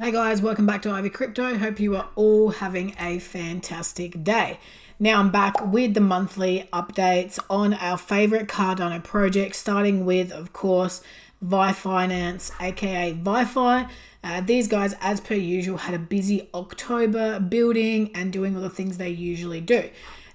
Hey guys, welcome back to Ivy Crypto. Hope you are all having a fantastic day. Now I'm back with the monthly updates on our favorite Cardano project, starting with, of course, Vyfinance, aka Vyfi. These guys, as per usual, had a busy October building and doing all the things they usually do.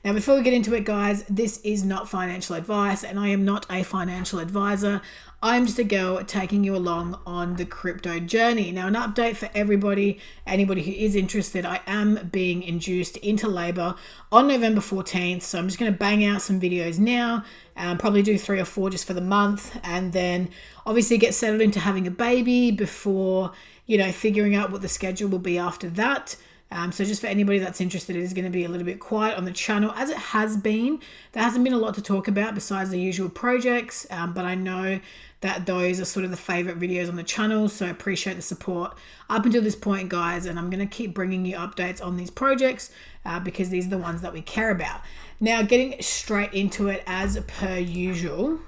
Now, before we get into it, guys, this is not financial advice, and I am not a financial advisor. I'm just a girl taking you along on the crypto journey. Now, an update for anybody who is interested, I am being induced into labor on November 14th. So I'm just going to bang out some videos now, probably do 3 or 4 just for the month, and then obviously get settled into having a baby before, figuring out what the schedule will be after that. So just for anybody that's interested, it is going to be a little bit quiet on the channel as it has been. There hasn't been a lot to talk about besides the usual projects, but I know that those are sort of the favorite videos on the channel, so I appreciate the support up until this point, guys, and I'm going to keep bringing you updates on these projects because these are the ones that we care about. Now, getting straight into it as per usual,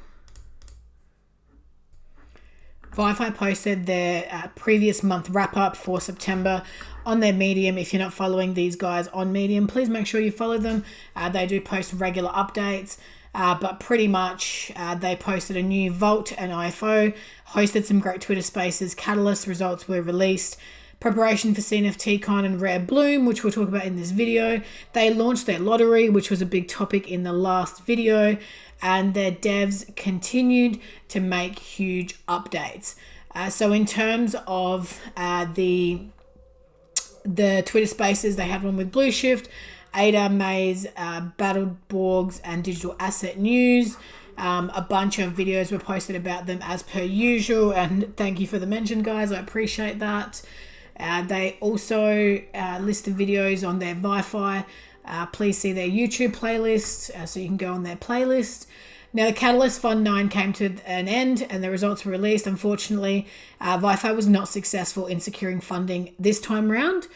Vyfi posted their previous month wrap-up for September on their Medium. If you're not following these guys on Medium, please make sure you follow them. They do post regular updates, but pretty much they posted a new Vault and IFO, hosted some great Twitter spaces, Catalyst results were released, preparation for CNFTCon and Rare Bloom, which we'll talk about in this video. They launched their lottery, which was a big topic in the last video, and their devs continued to make huge updates. So in terms of the Twitter spaces, they had one with Blue Shift, Ada, Maze, Battle Borgs, and Digital Asset News. A bunch of videos were posted about them as per usual, and thank you for the mention, guys. I appreciate that. They also listed videos on their Vyfi. Please see their YouTube playlist, so you can go on their playlist. Now, the Catalyst Fund 9 came to an end and the results were released. Unfortunately, Vyfi was not successful in securing funding this time around.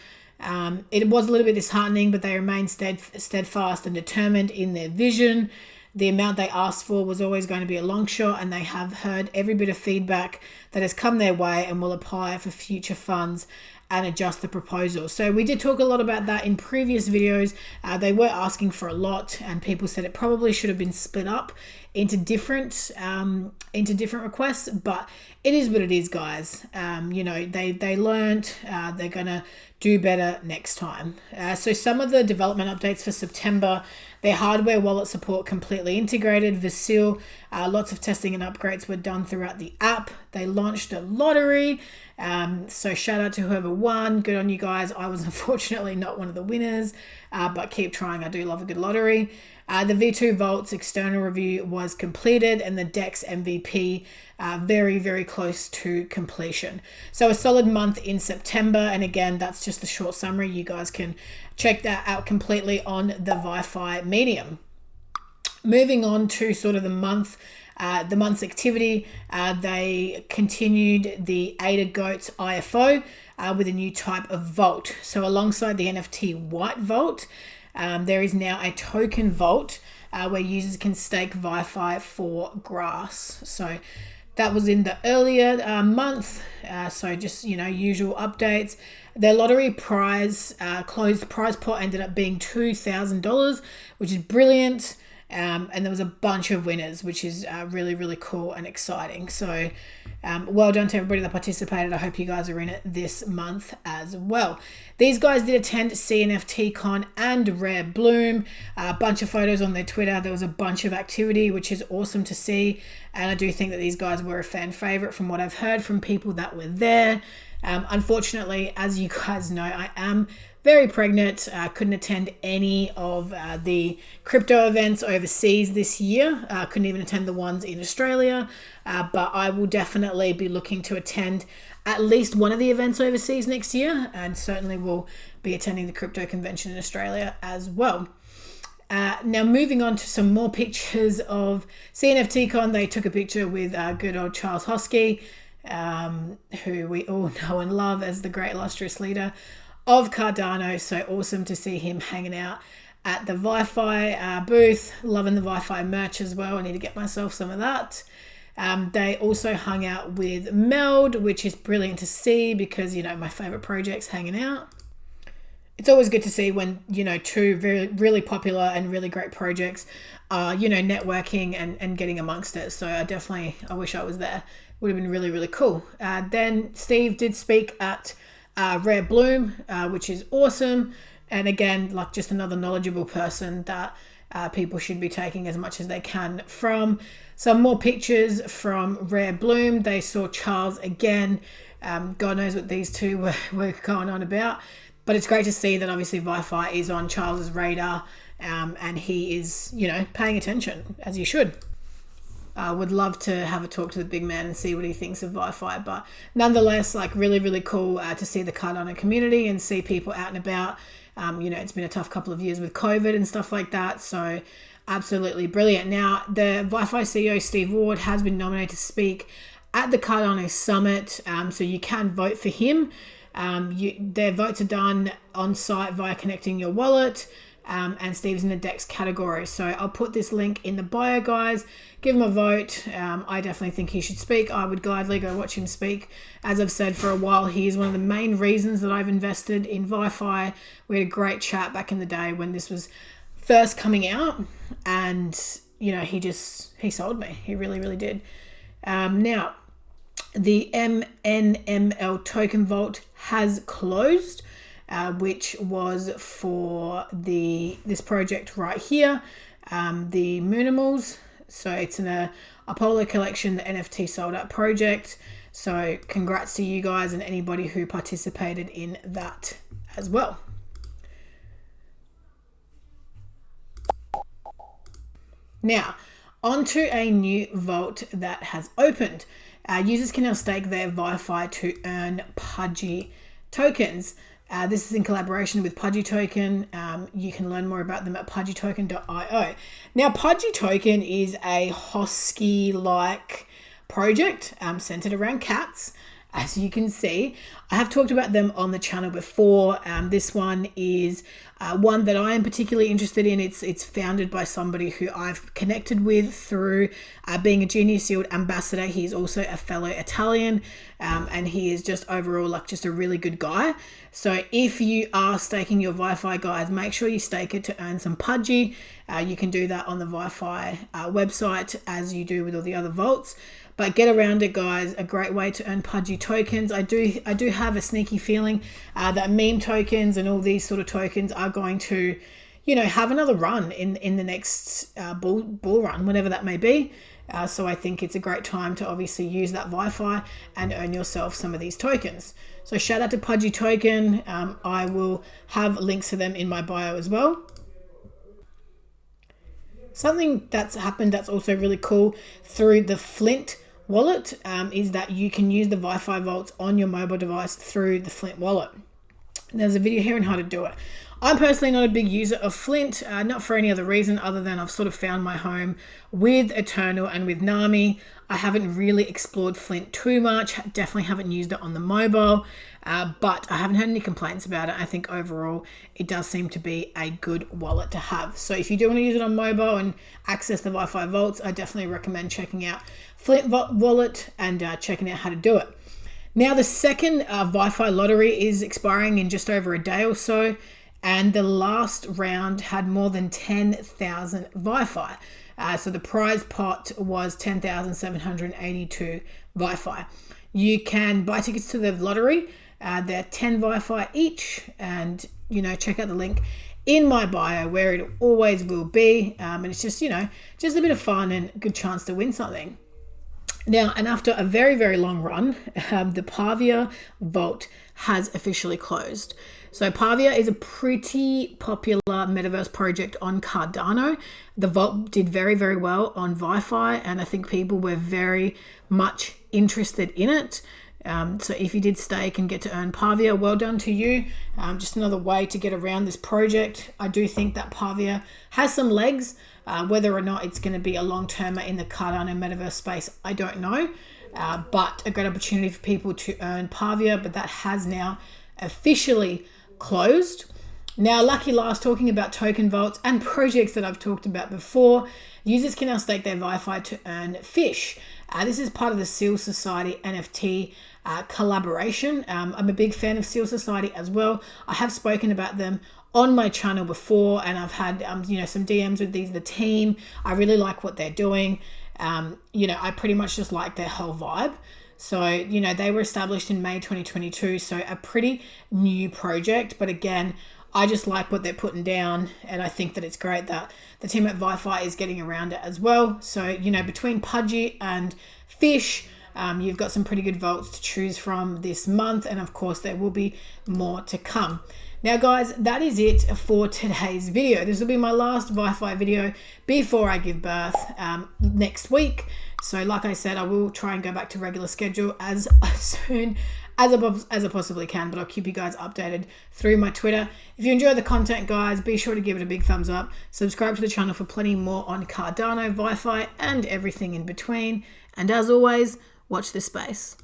It was a little bit disheartening, but they remained steadfast and determined in their vision. The amount they asked for was always going to be a long shot, and they have heard every bit of feedback that has come their way and will apply for future funds and adjust the proposal. So we did talk a lot about that in previous videos. They were asking for a lot, and people said it probably should have been split up into different requests, but it is what it is, guys. They learned, they're gonna do better next time. So some of the development updates for September: their hardware wallet support completely integrated. Vasil, lots of testing and upgrades were done throughout the app. They launched a lottery. So shout out to whoever won. Good on you guys. I was unfortunately not one of the winners, but keep trying. I do love a good lottery. The V2 Vault's external review was completed, and the Dex MVP very, very close to completion. So a solid month in September, and again, that's just the short summary. You guys can check that out completely on the Vyfi Medium. Moving on to sort of the month's activity, they continued the Ada Goats IFO with a new type of vault. So alongside the NFT White Vault, there is now a token vault where users can stake Vyfi for grass. So that was in the earlier month. So just, usual updates. Their lottery closed prize pot ended up being $2,000, which is brilliant. And there was a bunch of winners, which is really, really cool and exciting. So well done to everybody that participated. I hope you guys are in it this month as well. These guys did attend CNFTCon and Rare Bloom. A bunch of photos on their Twitter. There was a bunch of activity, which is awesome to see. And I do think that these guys were a fan favorite from what I've heard from people that were there. Unfortunately, as you guys know, I am very pregnant. Couldn't attend any of the crypto events overseas this year. Couldn't even attend the ones in Australia. But I will definitely be looking to attend at least one of the events overseas next year, and certainly will be attending the crypto convention in Australia as well. Now moving on to some more pictures of CNFTCon. They took a picture with good old Charles Hosky, who we all know and love as the great illustrious leader of Cardano. So awesome to see him hanging out at the Vyfi booth. Loving the Vyfi merch as well. I need to get myself some of that. They also hung out with Meld, which is brilliant to see because, you know, my favorite projects hanging out. It's always good to see when, you know, two really popular and really great projects are, you know, networking and getting amongst it. So I wish I was there. It would have been really, really cool. Then Steve did speak at Rare Bloom, which is awesome. And again, like just another knowledgeable person that people should be taking as much as they can from. Some more pictures from Rare Bloom. They saw Charles again. God knows what these two were going on about. But it's great to see that obviously Vyfi is on Charles's radar, and he is, you know, paying attention, as you should. Would love to have a talk to the big man and see what he thinks of Vyfi. But nonetheless, like really, really cool to see the Cardano community and see people out and about. You know, it's been a tough couple of years with COVID and stuff like that. So absolutely brilliant. Now, the Vyfi CEO, Steve Ward, has been nominated to speak at the Cardano Summit. So you can vote for him. Their votes are done on site via connecting your wallet, and Steve's in the Dex category. So I'll put this link in the bio, guys. Give him a vote. I definitely think he should speak. I would gladly go watch him speak. As I've said for a while, he is one of the main reasons that I've invested in Vyfi. We had a great chat back in the day when this was first coming out, and you know, he sold me. He really, really did. Now, the MNML token vault has closed, which was for this project right here, the Moonimals. So it's an Apollo collection, the NFT sold out project. So congrats to you guys and anybody who participated in that as well. Now, onto a new vault that has opened. Users can now stake their Vyfi to earn Pudgy tokens. This is in collaboration with Pudgy Token. You can learn more about them at pudgytoken.io. Now, Pudgy Token is a Hosky-like project centered around cats. As you can see, I have talked about them on the channel before. This one is one that I am particularly interested in. It's founded by somebody who I've connected with through being a Genius Yield ambassador. He's also a fellow Italian, and he is just overall like just a really good guy. So if you are staking your Vyfi, guys, make sure you stake it to earn some Pudgy. You can do that on the Vyfi website as you do with all the other vaults. But get around it, guys. A great way to earn Pudgy tokens. I do have a sneaky feeling that meme tokens and all these sort of tokens are going to, you know, have another run in the next bull run, whatever that may be. So I think it's a great time to obviously use that Vyfi and earn yourself some of these tokens. So shout out to Pudgy Token. I will have links to them in my bio as well. Something that's happened that's also really cool through the Flint wallet is that you can use the Vyfi vaults on your mobile device through the Flint wallet. There's a video here on how to do it. I'm personally not a big user of Flint, not for any other reason other than I've sort of found my home with Eternal and with Nami. I haven't really explored Flint too much, definitely haven't used it on the mobile, but I haven't had any complaints about it. I think overall it does seem to be a good wallet to have. So if you do want to use it on mobile and access the Vyfi vaults, I definitely recommend checking out Flint wallet and checking out how to do it. Now the second Vyfi lottery is expiring in just over a day or so, and the last round had more than 10,000 Vyfi. So the prize pot was 10,782 Vyfi. You can buy tickets to the lottery. They're 10 Vyfi each, and you know, check out the link in my bio where it always will be. And it's just, you know, just a bit of fun and a good chance to win something. Now, and after a very, very long run, the Pavia vault has officially closed. So Pavia is a pretty popular metaverse project on Cardano. The vault did very, very well on Vyfi, and I think people were very much interested in it. So if you did stake and get to earn Pavia, well done to you. Just another way to get around this project. I do think that Pavia has some legs. Whether or not it's going to be a long-termer in the Cardano metaverse space, I don't know. But a great opportunity for people to earn Pavia, but that has now officially closed. Now, lucky last, talking about token vaults and projects that I've talked about before, users can now stake their Vyfi to earn fish. This is part of the Seal Society NFT collaboration. I'm a big fan of Seal Society as well. I have spoken about them on my channel before, and I've had some DMs with the team. I really like what they're doing. I pretty much just like their whole vibe. So, they were established in May 2022, so a pretty new project. But again, I just like what they're putting down, and I think that it's great that the team at Vyfi is getting around it as well. So, between Pudgy and Fish, you've got some pretty good vaults to choose from this month, and of course there will be more to come. Now guys, that is it for today's video. This will be my last Vyfi video before I give birth next week. So like I said, I will try and go back to regular schedule as soon as I possibly can, but I'll keep you guys updated through my Twitter. If you enjoy the content, guys, be sure to give it a big thumbs up. Subscribe to the channel for plenty more on Cardano, Vyfi, and everything in between. And as always, watch this space.